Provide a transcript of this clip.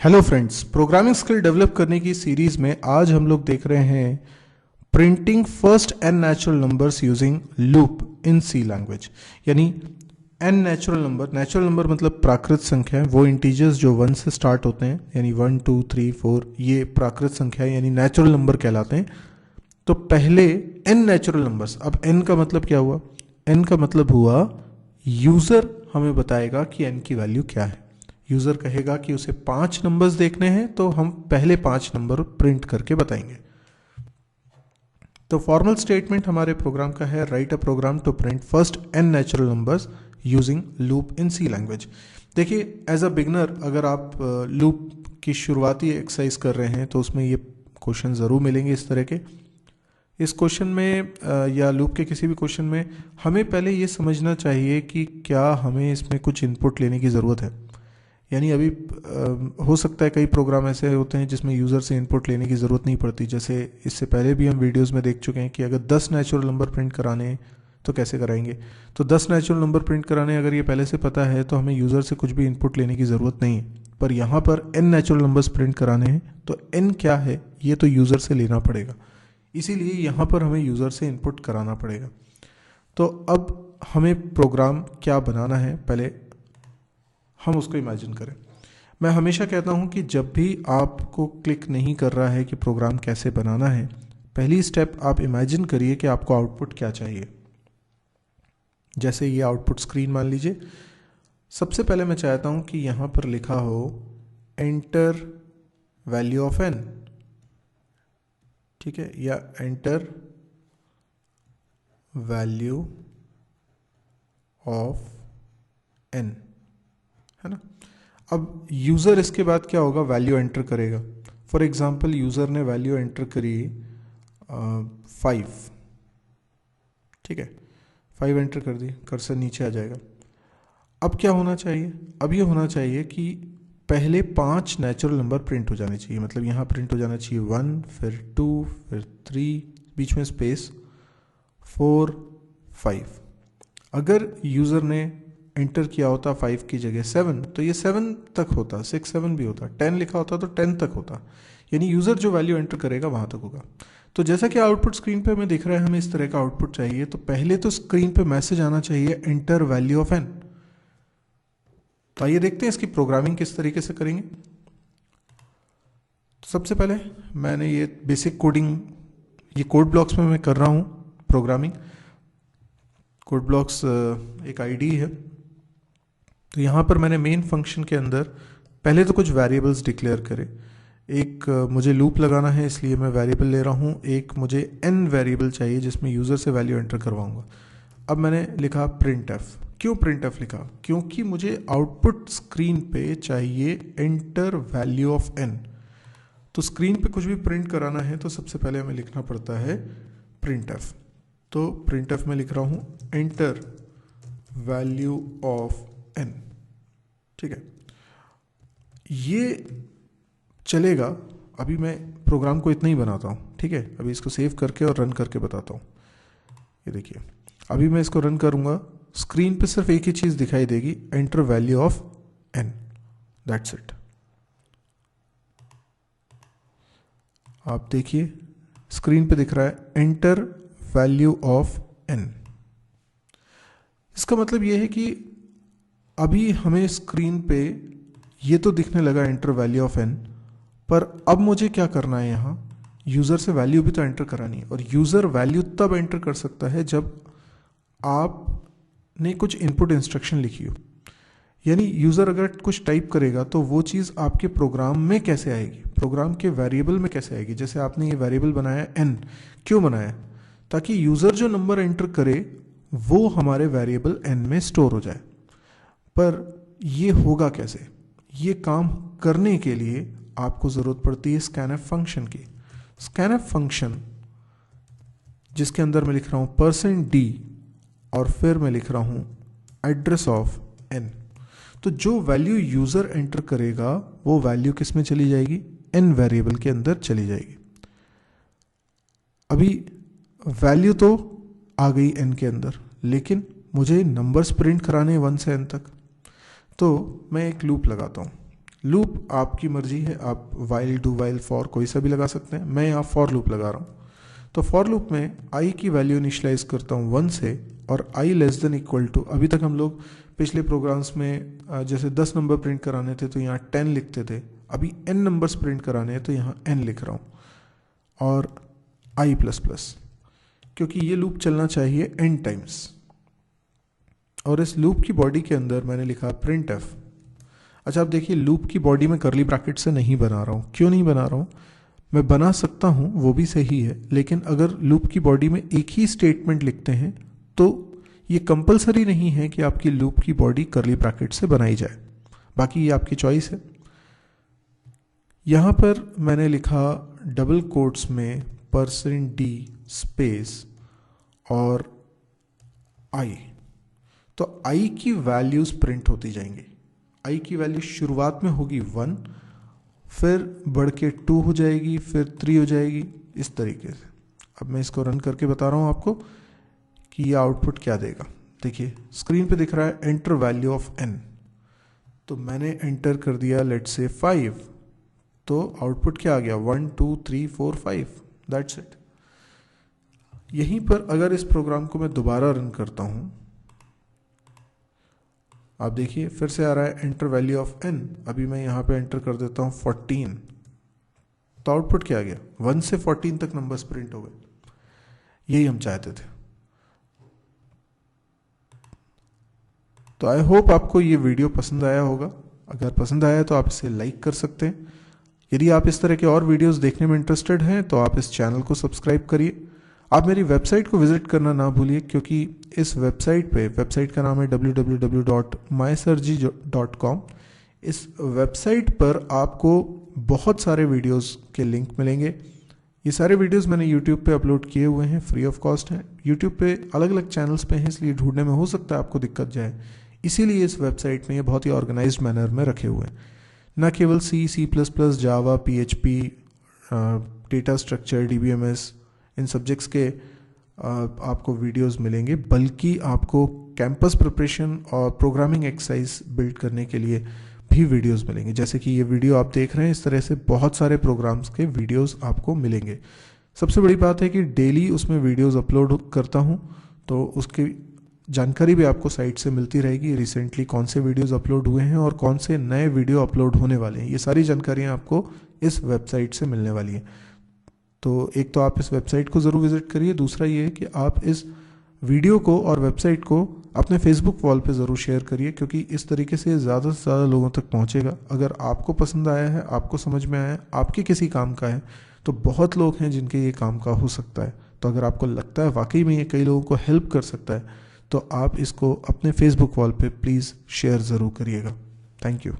Hello friends, programming skill develop करने की series में आज हम लोग देख रहे हैं printing first n natural numbers using loop in C language. यानी एन नेचुरल नंबर मतलब प्राकृत संख्या है, वो इंटीजर्स जो 1 से स्टार्ट होते हैं, यानी 1 2 3 4 ये प्राकृत संख्या है यानी नेचुरल नंबर कहलाते हैं। तो पहले एन नेचुरल नंबर्स, अब एन का मतलब क्या हुआ? एन का मतलब हुआ यूजर हमें बताएगा कि एन की वैल्यू क्या है। यूजर कहेगा कि उसे 5 नंबर्स देखने हैं तो हम पहले 5 नंबर प्रिंट करके बताएंगे। तो फॉर्मल स्टेटमेंट हमारे प्रोग्राम का है, write a program to print first n natural numbers using loop in C language. देखिए, एज अ बिगनर अगर आप लूप की शुरुआती एक्सरसाइज कर रहे हैं तो उसमें ये क्वेश्चन ज़रूर मिलेंगे इस तरह के। इस क्वेश्चन में या लूप के किसी भी क्वेश्चन में हमें पहले ये समझना चाहिए कि क्या हमें इसमें कुछ इनपुट लेने की ज़रूरत है। यानी अभी हो सकता है कई प्रोग्राम ऐसे होते हैं जिसमें यूज़र से इनपुट लेने की ज़रूरत नहीं पड़ती। जैसे इससे पहले भी हम वीडियोस में देख चुके हैं कि अगर 10 नेचुरल नंबर प्रिंट कराने हैं तो कैसे कराएंगे। तो 10 नेचुरल नंबर प्रिंट कराने अगर ये पहले से पता है तो हमें यूज़र से कुछ भी इनपुट लेने की ज़रूरत नहीं है। पर यहाँ पर n नेचुरल नंबर्स प्रिंट कराने हैं तो n क्या है ये तो यूज़र से लेना पड़ेगा, इसीलिए यहाँ पर हमें यूज़र से इनपुट कराना पड़ेगा। तो अब हमें प्रोग्राम क्या बनाना है पहले हम उसको इमेजिन करें। मैं हमेशा कहता हूं कि जब भी आपको क्लिक नहीं कर रहा है कि प्रोग्राम कैसे बनाना है, पहली स्टेप आप इमेजिन करिए कि आपको आउटपुट क्या चाहिए। जैसे ये आउटपुट स्क्रीन मान लीजिए। सबसे पहले मैं चाहता हूं कि यहां पर लिखा हो एंटर वैल्यू ऑफ एन, ठीक है, या एंटर वैल्यू ऑफ एन, है ना। अब यूज़र इसके बाद क्या होगा, वैल्यू एंटर करेगा। फॉर एग्जांपल यूज़र ने वैल्यू एंटर करी 5, ठीक है, 5 एंटर कर दी, कर्सर नीचे आ जाएगा। अब क्या होना चाहिए? अब ये होना चाहिए कि पहले 5 नेचुरल नंबर प्रिंट हो जाने चाहिए। मतलब यहाँ प्रिंट हो जाना चाहिए 1, फिर 2, फिर 3, बीच में स्पेस 4, 5। अगर यूज़र ने एंटर किया होता 5 की जगह 7 तो ये 7 तक होता, 6 7 भी होता, 10 लिखा होता तो 10 तक होता। यानी यूज़र जो वैल्यू एंटर करेगा वहाँ तक होगा। तो जैसा कि आउटपुट स्क्रीन पे हमें दिख रहा है, हमें इस तरह का आउटपुट चाहिए। तो पहले तो स्क्रीन पे मैसेज आना चाहिए एंटर वैल्यू ऑफ एन। तो आइए देखते हैं इसकी प्रोग्रामिंग किस तरीके से करेंगे। तो सबसे पहले मैंने ये बेसिक कोडिंग, ये कोड ब्लॉक्स में मैं कर रहा हूँ प्रोग्रामिंग। कोड ब्लॉक्स एक आईडी है। तो यहाँ पर मैंने मेन फंक्शन के अंदर पहले तो कुछ वेरिएबल्स डिक्लेयर करे। एक मुझे लूप लगाना है इसलिए मैं वेरिएबल ले रहा हूँ। एक मुझे n वेरिएबल चाहिए जिसमें यूज़र से वैल्यू एंटर करवाऊँगा। अब मैंने लिखा प्रिंट एफ। क्यों प्रिंट एफ लिखा? क्योंकि मुझे आउटपुट स्क्रीन पे चाहिए एंटर वैल्यू ऑफ n। तो स्क्रीन पे कुछ भी प्रिंट कराना है तो सबसे पहले हमें लिखना पड़ता है प्रिंट एफ। तो प्रिंट एफ में लिख रहा हूँ एंटर वैल्यू ऑफ n, ठीक है। ये चलेगा। अभी मैं प्रोग्राम को इतना ही बनाता हूँ, ठीक है। अभी इसको सेव करके और रन करके बताता हूँ। ये देखिए, अभी मैं इसको रन करूँगा, स्क्रीन पे सिर्फ एक ही चीज़ दिखाई देगी, enter value of n, that's it. आप देखिए स्क्रीन पे दिख रहा है एंटर वैल्यू ऑफ n। इसका मतलब ये है कि अभी हमें स्क्रीन पे ये तो दिखने लगा एंटर वैल्यू ऑफ n, पर अब मुझे क्या करना है, यहाँ यूज़र से वैल्यू भी तो एंटर करानी है। और यूज़र वैल्यू तब एंटर कर सकता है जब आपने कुछ इनपुट इंस्ट्रक्शन लिखी हो। यानी यूज़र अगर कुछ टाइप करेगा तो वो चीज़ आपके प्रोग्राम में कैसे आएगी, प्रोग्राम के वेरिएबल में कैसे आएगी। जैसे आपने ये वेरिएबल बनाया n, क्यों बनाया? ताकि यूज़र जो नंबर एंटर करे वो हमारे वेरिएबल n में स्टोर हो जाए। पर ये होगा कैसे? ये काम करने के लिए आपको ज़रूरत पड़ती है स्कैनएफ फंक्शन की। स्कैनएफ फंक्शन जिसके अंदर मैं लिख रहा हूँ %d और फिर मैं लिख रहा हूँ एड्रेस ऑफ n। तो जो वैल्यू यूज़र एंटर करेगा वो वैल्यू किस में चली जाएगी? n वेरिएबल के अंदर चली जाएगी। अभी वैल्यू तो आ गई n के अंदर, लेकिन मुझे नंबर्स प्रिंट कराने 1 से n तक। तो मैं एक लूप लगाता हूँ। लूप आपकी मर्जी है, आप वाइल, डू वाइल, फॉर कोई सा भी लगा सकते हैं। मैं यहाँ फॉर लूप लगा रहा हूँ। तो फॉर लूप में आई की वैल्यू इनिशलाइज करता हूँ 1 से, और आई लेस देन इक्वल टू, अभी तक हम लोग पिछले प्रोग्राम्स में जैसे 10 नंबर प्रिंट कराने थे तो यहाँ 10 लिखते थे, अभी n नंबर्स प्रिंट कराने हैं तो यहाँ n लिख रहा हूँ, और आई प्लस प्लस, क्योंकि ये लूप चलना चाहिए n टाइम्स। और इस लूप की बॉडी के अंदर मैंने लिखा प्रिंट एफ। अच्छा, आप देखिए लूप की बॉडी में करली ब्रैकेट से नहीं बना रहा हूँ। क्यों नहीं बना रहा हूँ? मैं बना सकता हूँ, वो भी सही है, लेकिन अगर लूप की बॉडी में एक ही स्टेटमेंट लिखते हैं तो ये कंपलसरी नहीं है कि आपकी लूप की बॉडी करली ब्रैकेट से बनाई जाए, बाकी ये आपकी चॉइस है। यहाँ पर मैंने लिखा डबल कोट्स में %d स्पेस और आई, तो आई की वैल्यूज प्रिंट होती जाएंगी। आई की वैल्यू शुरुआत में होगी 1, फिर बढ़ के 2 हो जाएगी, फिर 3 हो जाएगी, इस तरीके से। अब मैं इसको रन करके बता रहा हूँ आपको कि ये आउटपुट क्या देगा। देखिए स्क्रीन पे दिख रहा है एंटर वैल्यू ऑफ n, तो मैंने एंटर कर दिया लेट्स से 5, तो आउटपुट क्या आ गया 1 2 3 4 5, दैट्स इट। यहीं पर अगर इस प्रोग्राम को मैं दोबारा रन करता हूँ, आप देखिए फिर से आ रहा है एंटर वैल्यू ऑफ n। अभी मैं यहाँ पे एंटर कर देता हूँ 14, तो आउटपुट क्या आ गया 1 से 14 तक नंबर्स प्रिंट हो गए। यही हम चाहते थे। तो आई होप आपको ये वीडियो पसंद आया होगा। अगर पसंद आया तो आप इसे लाइक कर सकते हैं। यदि आप इस तरह के और वीडियोस देखने में इंटरेस्टेड हैं तो आप इस चैनल को सब्सक्राइब करिए। आप मेरी वेबसाइट को विजिट करना ना भूलिए, क्योंकि इस वेबसाइट का नाम है www.mysirji.com। इस वेबसाइट पर आपको बहुत सारे वीडियोस के लिंक मिलेंगे। ये सारे वीडियोस मैंने यूट्यूब पे अपलोड किए हुए हैं, फ्री ऑफ कॉस्ट हैं। यूट्यूब पे अलग अलग चैनल्स पे हैं, इसलिए ढूंढने में हो सकता है आपको दिक्कत जाए, इसीलिए इस वेबसाइट में ये बहुत ही ऑर्गेनाइज्ड मैनर में रखे हुए हैं। न केवल C++, जावा, PHP, डेटा स्ट्रक्चर, DBMS, इन सब्जेक्ट्स के आपको वीडियोस मिलेंगे, बल्कि आपको कैंपस प्रिपरेशन और प्रोग्रामिंग एक्सरसाइज बिल्ड करने के लिए भी वीडियोस मिलेंगे। जैसे कि ये वीडियो आप देख रहे हैं, इस तरह से बहुत सारे प्रोग्राम्स के वीडियोस आपको मिलेंगे। सबसे बड़ी बात है कि डेली उसमें वीडियोस अपलोड करता हूँ, तो उसकी जानकारी भी आपको साइट से मिलती रहेगी। रिसेंटली कौन से वीडियोस अपलोड हुए हैं और कौन से नए वीडियो अपलोड होने वाले हैं, ये सारी जानकारियाँ आपको इस वेबसाइट से मिलने वाली हैं। तो एक तो आप इस वेबसाइट को ज़रूर विजिट करिए, दूसरा ये है कि आप इस वीडियो को और वेबसाइट को अपने फेसबुक वॉल पे ज़रूर शेयर करिए, क्योंकि इस तरीके से ज़्यादा से ज़्यादा लोगों तक पहुंचेगा। अगर आपको पसंद आया है, आपको समझ में आया है, आपके किसी काम का है, तो बहुत लोग हैं जिनके ये काम का हो सकता है। तो अगर आपको लगता है वाकई में ये कई लोगों को हेल्प कर सकता है, तो आप इसको अपने फेसबुक वॉल पे प्लीज़ शेयर ज़रूर करिएगा। Thank you.